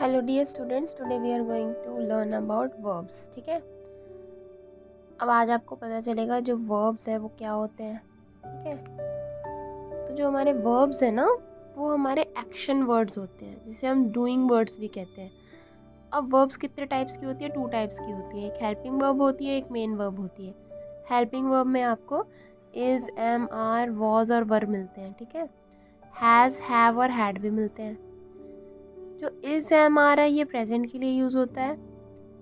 Hello dear students, today we are going to learn about verbs. ठीक है, अब आज आपको पता चलेगा जो वर्ब्स है वो क्या होते हैं। ठीक है, तो जो हमारे वर्ब्स है ना वो हमारे एक्शन वर्ड्स होते हैं, जिसे हम डूइंग वर्ड्स भी कहते हैं। अब वर्ब्स कितने टाइप्स की होती है? 2 टाइप्स की होती है। एक हेल्पिंग वर्ब होती है, एक मेन वर्ब होती है। हेल्पिंग वर्ब में आपको इज, एम, आर, वॉज और वर मिलते हैं। ठीक है, हैज़, हैव और हैड भी मिलते हैं। जो इज, एम, आर है ये प्रेजेंट के लिए यूज़ होता है।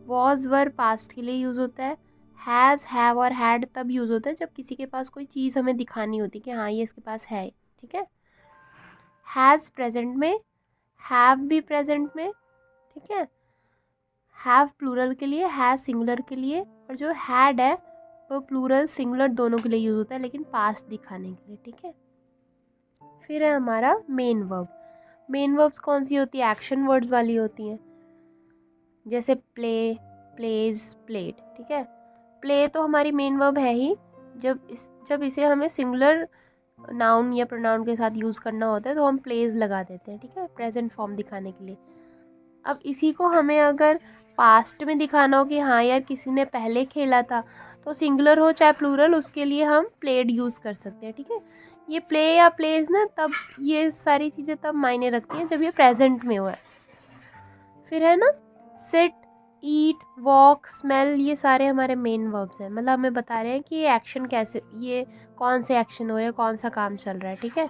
वॉज, वर पास्ट के लिए यूज़ होता है। हैज़, हैव और हैड तब यूज़ होता है जब किसी के पास कोई चीज़ हमें दिखानी होती है कि हाँ ये इसके पास है। ठीक है, हैज़ प्रेजेंट में, हैव भी प्रेजेंट में। ठीक है, हैव प्लूरल के लिए, हैज़ सिंगुलर के लिए, और जो हैड है वो प्लूरल सिंगुलर दोनों के लिए यूज़ होता है, लेकिन पास्ट दिखाने के लिए। ठीक है, फिर है हमारा मेन वर्ब। मेन वर्ब्स कौन सी होती है? एक्शन वर्ड्स वाली होती हैं, जैसे प्ले, प्लेज, प्लेड। ठीक है, प्ले तो हमारी मेन वर्ब है ही। जब इसे हमें सिंगुलर नाउन या प्रोनाउन के साथ यूज़ करना होता है तो हम प्लेज लगा देते हैं। ठीक है, प्रेजेंट फॉर्म दिखाने के लिए। अब इसी को हमें अगर पास्ट में दिखाना हो कि हाँ यार किसी ने पहले खेला था, तो सिंगुलर हो चाहे प्लूरल, उसके लिए हम प्लेड यूज़ कर सकते हैं। ठीक है, ये प्ले या प्लेज ना तब, ये सारी चीज़ें तब मायने रखती हैं जब ये प्रेजेंट में हुआ है। फिर है ना सिट, ईट, वॉक, स्मेल, ये सारे हमारे मेन वर्ब्स हैं। मतलब हमें बता रहे हैं कि ये एक्शन कैसे, ये कौन से एक्शन हो रहे हैं, कौन सा काम चल रहा है। ठीक है,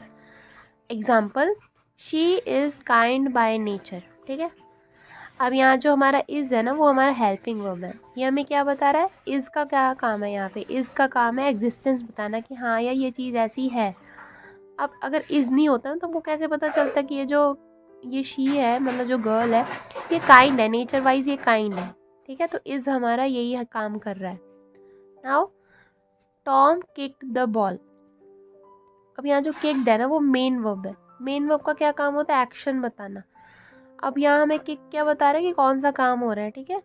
example, she is kind by nature. ठीक है, अब यहाँ जो हमारा इज़ है ना वो हमारा हेल्पिंग वर्ब है। ये हमें क्या बता रहा है? इज़ का क्या काम है? यहाँ पे इज़ का काम है एग्जिस्टेंस बताना कि हाँ यार ये चीज़ ऐसी है। अब अगर इज़ नहीं होता तो हमको कैसे पता चलता कि ये शी है, मतलब जो गर्ल है, ये काइंड है, नेचर वाइज ये काइंड है। ठीक है, तो इज़ हमारा यही काम कर रहा है। Now Tom kicked the ball. अब यहाँ जो किक्ड है ना वो मेन वर्ब है। मेन वर्ब का क्या काम होता है? एक्शन बताना। अब यहाँ हमें किक क्या बता रहा है कि कौन सा काम हो रहा है। ठीक है,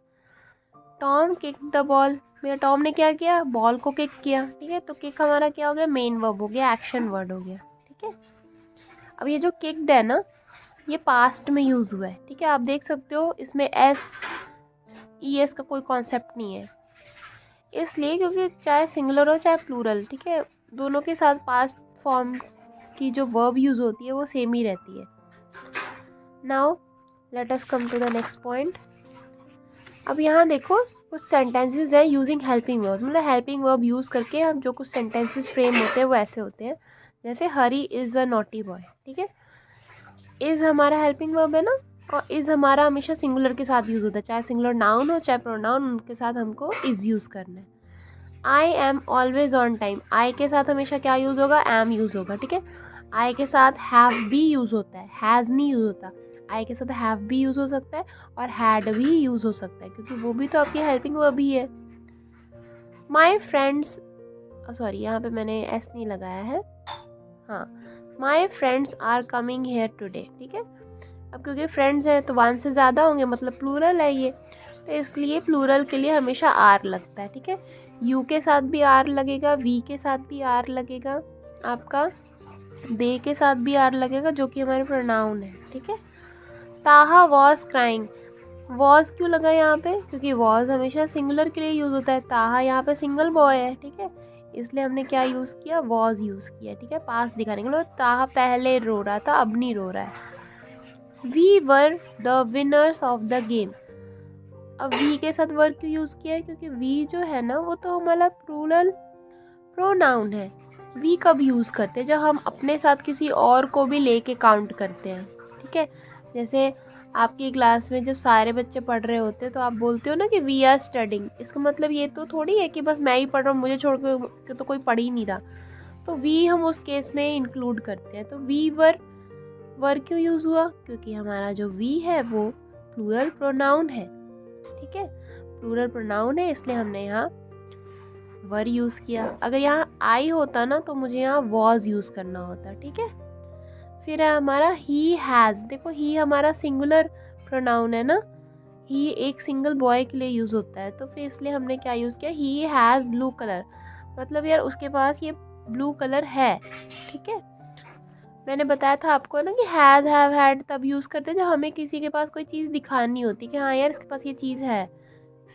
टॉम किक्ड द बॉल, मेरा टॉम ने क्या किया? बॉल को किक किया। ठीक है, तो किक हमारा क्या हो गया? मेन वर्ब हो गया, एक्शन वर्ड हो गया। ठीक है, अब ये जो किक्ड है ना ये पास्ट में यूज़ हुआ है। ठीक है, आप देख सकते हो इसमें एस, ई एस का कोई कॉन्सेप्ट नहीं है, इसलिए क्योंकि चाहे सिंगुलर हो चाहे प्लूरल, ठीक है, दोनों के साथ पास्ट फॉर्म की जो वर्ब यूज़ होती है वो सेम ही रहती है। Now let us come to the next point. अब यहाँ देखो कुछ सेंटेंसेस है यूजिंग हेल्पिंग वर्ब, मतलब हेल्पिंग वर्ब यूज़ करके हम जो कुछ सेंटेंसेस फ्रेम होते हैं वो ऐसे होते हैं, जैसे हरी इज़ अ नॉटी बॉय। ठीक है, इज़ हमारा हेल्पिंग वर्ब है ना, और इज़ हमारा हमेशा सिंगुलर के साथ यूज़ होता है, चाहे सिंगुलर नाउन हो चाहे प्रोनाउन, उनके साथ हमको इज़ यूज़ करना है। I am always on time, I के साथ हमेशा क्या यूज़ होगा? एम यूज़ होगा। ठीक है, आई के साथ हैव भी यूज़ होता है, हैज़ नहीं यूज़ होता। आई के साथ हैव भी यूज़ हो सकता है और हैड भी यूज़ हो सकता है, क्योंकि वो भी तो आपकी हेल्पिंग वर्ब ही है। माई फ्रेंड्स, सॉरी यहाँ पे मैंने एस नहीं लगाया है, हाँ, my friends are coming here today. ठीक है, अब क्योंकि फ्रेंड्स हैं तो वन से ज़्यादा होंगे, मतलब प्लूरल है ये, तो इसलिए प्लूरल के लिए हमेशा आर लगता है। ठीक है, यू के साथ भी आर लगेगा, वी के साथ भी आर लगेगा, आपका दे के साथ भी आर लगेगा, जो कि हमारे प्रोनाउन है। ठीक है, ताहा वॉज क्राइंग, वॉज क्यों लगा यहाँ पे? क्योंकि वॉज हमेशा सिंगुलर के लिए यूज़ होता है, ताहा यहाँ पे सिंगल बॉय है। ठीक है, इसलिए हमने क्या यूज़ किया? वॉज यूज़ किया। ठीक है, पास दिखाने के लिए, ताहा पहले रो रहा था अब नहीं रो रहा है। We were the winners of the game, अब वी के साथ वर क्यों यूज़ किया है? क्योंकि वी जो है ना वो तो हमारा प्लूरल प्रोनाउन है। वी कब यूज़ करते हैं? जब हम अपने साथ किसी और को भी लेके काउंट करते हैं। ठीक है, जैसे आपकी क्लास में जब सारे बच्चे पढ़ रहे होते हैं तो आप बोलते हो ना कि वी आर स्टडिंग, इसका मतलब ये तो थोड़ी है कि बस मैं ही पढ़ रहा हूँ, मुझे छोड़ के तो कोई पढ़ ही नहीं रहा। तो वी हम उस केस में इंक्लूड करते हैं। तो वी वर क्यों यूज़ हुआ? क्योंकि हमारा जो वी है वो प्लूरल प्रोनाउन है। ठीक है, प्लूरल प्रोनाउन है, इसलिए हमने यहाँ वर यूज़ किया। अगर यहाँ आई होता ना तो मुझे यहाँ वॉज यूज़ करना होता। ठीक है, फिर है हमारा ही हैज़, देखो ही हमारा सिंगुलर प्रोनाउन है ना, ही एक सिंगल बॉय के लिए यूज़ होता है, तो फिर इसलिए हमने क्या यूज़ किया? ही हैज़ ब्लू कलर, मतलब यार उसके पास ये ब्लू कलर है। ठीक है, मैंने बताया था आपको ना कि हैज़ हैव हैड तब यूज़ करते हैं जब हमें किसी के पास कोई चीज़ दिखानी होती कि हाँ यार इसके पास ये चीज़ है।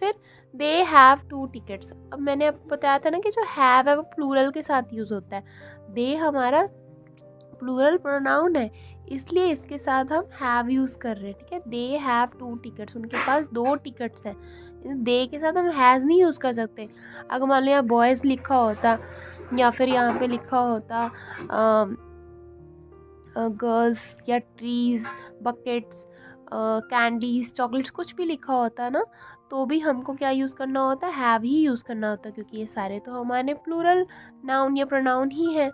फिर दे हैव 2 टिकट्स। अब मैंने आपको बताया था ना कि जो हैव है वो प्लूरल के साथ यूज़ होता है। दे हमारा प्लूरल प्रोनाउन है, इसलिए इसके साथ हम हैव यूज़ कर रहे हैं, ठीक है। दे हैव 2 टिकट्स, उनके पास 2 टिकट्स हैं। दे के साथ हम हैज़ नहीं यूज़ कर सकते। अगर मान लो यहाँ बॉयज़ लिखा होता या फिर यहाँ पे लिखा होता गर्ल्स या ट्रीज़, बकेट्स, कैंडीज़, चॉकलेट्स, कुछ भी लिखा होता ना, तो भी हमको क्या यूज़ करना होता है, हैव ही यूज़ करना होता है, क्योंकि ये सारे तो हमारे प्लूरल नाउन या प्रोनाउन ही हैं।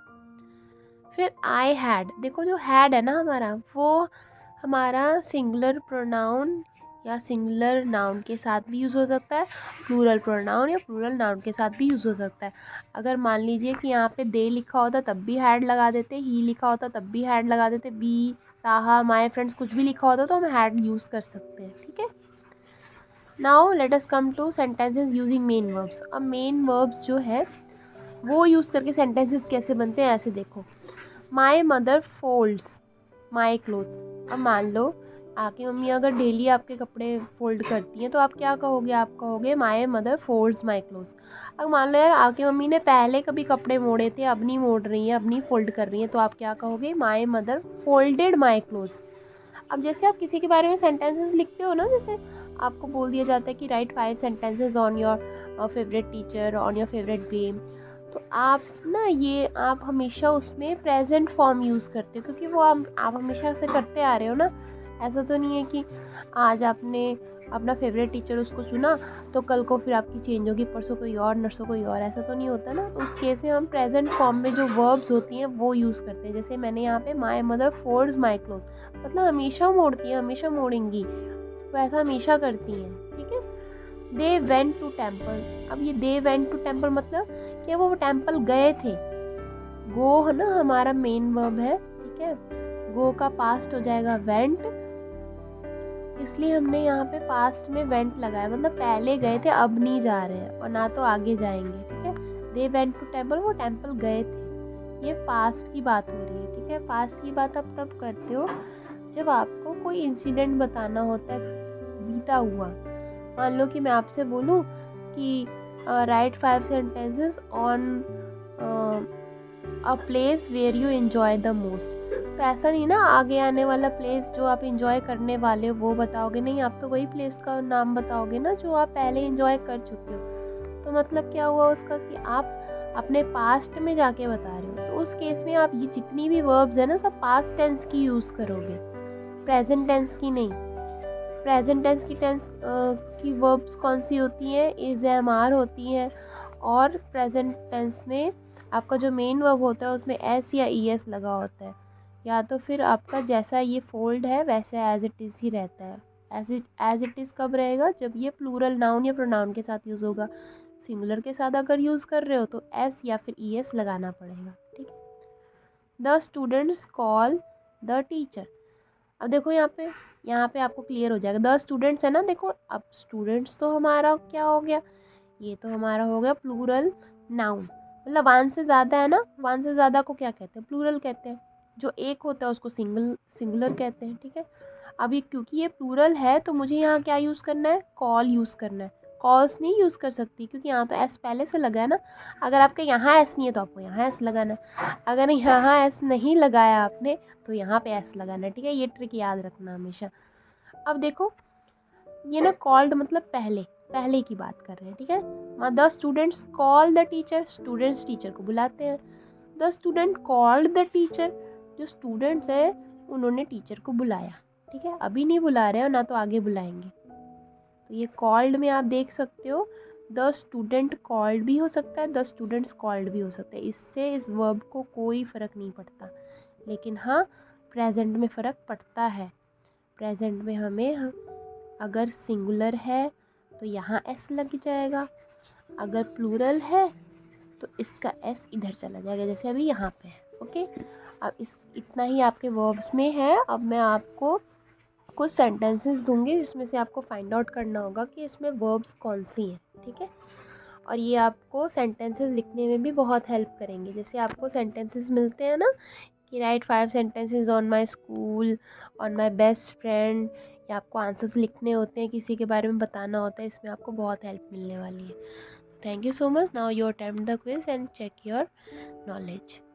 फिर आई हैड, देखो जो हैड है ना हमारा, वो हमारा सिंगुलर प्रोनाउन या सिंगुलर नाउन के साथ भी यूज़ हो सकता है, प्लूरल प्रोनाउन या प्लूरल नाउन के साथ भी यूज़ हो सकता है। अगर मान लीजिए कि यहाँ पे दे लिखा होता तब भी हैड लगा देते, ही लिखा होता तब भी हैड लगा देते, बी, ताहा, माय फ्रेंड्स, कुछ भी लिखा होता तो हम हैड यूज़ कर सकते हैं, ठीक है। Now let us come two sentences using main verbs. अब मेन वर्ब्स जो है वो यूज़ करके सेंटेंसेस कैसे बनते हैं, ऐसे देखो। My mother folds my clothes. अब मान लो आपकी मम्मी अगर डेली आपके कपड़े फोल्ड करती हैं तो आप क्या कहोगे, आप कहोगे my mother folds my clothes. अब मान लो यार आपकी मम्मी ने पहले कभी कपड़े मोड़े थे, अब नहीं मोड़ रही हैं, अब नहीं फोल्ड कर रही हैं, तो आप क्या कहोगे, my mother folded my clothes. अब जैसे आप किसी के बारे में सेंटेंसेस लिखते हो ना, जैसे आपको बोल दिया जाता है कि write 5 sentences on your favourite teacher, on your favourite game, तो आप ना ये आप हमेशा उसमें प्रेजेंट फॉर्म यूज़ करते हो, क्योंकि वो आप हमेशा से करते आ रहे हो ना। ऐसा तो नहीं है कि आज आपने अपना फेवरेट टीचर उसको चुना तो कल को फिर आपकी चेंज होगी, परसों कोई और, नरसों कोई और, ऐसा तो नहीं होता ना। तो उस केस में हम प्रेजेंट फॉर्म में जो वर्ब्स होती हैं वो यूज़ करते हैं। जैसे मैंने यहाँ पे my mother folds my clothes, मतलब हमेशा मोड़ती हैं, हमेशा मोड़ेंगी, तो ऐसा हमेशा करती हैं, ठीक है। They went to temple. अब ये दे वेंट टू टेम्पल मतलब कि वो टेम्पल गए थे। गो है ना हमारा मेन वर्ब है, ठीक है। गो का पास्ट हो जाएगा वेंट, इसलिए हमने यहाँ पे पास्ट में वेंट लगाया, मतलब पहले गए थे अब नहीं जा रहे हैं और ना तो आगे जाएंगे, ठीक है। दे वेंट टू टेम्पल, वो टेम्पल गए थे, ये पास्ट की बात हो रही है, ठीक है। पास्ट की बात आप तब करते हो जब आपको कोई इंसिडेंट बताना होता है बीता हुआ। मान लो कि मैं आपसे बोलूँ कि write 5 sentences on a place where you enjoy the most, तो ऐसा नहीं ना आगे आने वाला प्लेस जो आप एंजॉय करने वाले हो वो बताओगे, नहीं, आप तो वही प्लेस का नाम बताओगे ना जो आप पहले एंजॉय कर चुके हो। तो मतलब क्या हुआ उसका कि आप अपने पास्ट में जाके बता रहे हो, तो उस केस में आप ये जितनी भी वर्ब्स है ना सब पास्ट टेंस की यूज़ करोगे, प्रेजेंट टेंस की नहीं। प्रेजेंट टेंस की वर्ब्स कौन सी होती हैं, इज, एम, आर होती हैं, और प्रेजेंट टेंस में आपका जो मेन वर्ब होता है उसमें एस या ई एस लगा होता है, या तो फिर आपका जैसा ये फोल्ड है वैसे एज इट इज़ ही रहता है। एज इट इज़ कब रहेगा, जब ये प्लूरल नाउन या प्रोनाउन के साथ यूज़ होगा। सिंगुलर के साथ अगर यूज़ कर रहे हो तो एस या फिर ई एस लगाना पड़ेगा, ठीक है। The students call the teacher. अब देखो यहाँ पे आपको क्लियर हो जाएगा, द स्टूडेंट्स है ना, देखो अब स्टूडेंट्स तो हमारा क्या हो गया, ये तो हमारा हो गया प्लूरल नाउन, मतलब वन से ज़्यादा है ना, वन से ज़्यादा को क्या कहते हैं, प्लूरल कहते हैं। जो एक होता है उसको सिंगुलर कहते हैं, ठीक है। अभी क्योंकि ये प्लूरल है तो मुझे यहाँ क्या यूज़ करना है, कॉल यूज़ करना है। कॉल्स नहीं यूज़ कर सकती क्योंकि यहाँ तो एस पहले से लगा है ना। अगर आपके यहाँ एस नहीं है तो आपको यहाँ एस लगाना है, अगर यहाँ एस नहीं लगाया आपने तो यहाँ पे एस लगाना है, ठीक है। ये ट्रिक याद रखना हमेशा। अब देखो ये ना कॉल्ड मतलब पहले की बात कर रहे हैं, ठीक है। The students call the teacher, students teacher को बुलाते हैं। The student called the teacher, जो स्टूडेंट्स है उन्होंने टीचर को बुलाया, ठीक है। अभी नहीं बुला रहे हो ना तो आगे बुलाएंगे, तो ये कॉल्ड में आप देख सकते हो द स्टूडेंट कॉल्ड भी हो सकता है, द स्टूडेंट्स कॉल्ड भी हो सकता है। इससे इस वर्ब को कोई फ़र्क नहीं पड़ता, लेकिन हाँ प्रेजेंट में फ़र्क पड़ता है। प्रेजेंट में हमें अगर सिंगुलर है तो यहाँ एस लग जाएगा, अगर प्लूरल है तो इसका एस इधर चला जाएगा, जैसे अभी यहाँ पे है, ओके। अब इतना ही आपके वर्ब्स में है। अब मैं आपको कुछ सेंटेंसेस दूंगी जिसमें से आपको फाइंड आउट करना होगा कि इसमें वर्ब्स कौन सी हैं, ठीक है। और ये आपको सेंटेंसेस लिखने में भी बहुत हेल्प करेंगे। जैसे आपको सेंटेंसेस मिलते हैं ना कि write 5 sentences on my school, on my best friend, या आपको आंसर्स लिखने होते हैं, किसी के बारे में बताना होता है, इसमें आपको बहुत हेल्प मिलने वाली है। Thank you so much. Now you attempt the quiz and check your knowledge.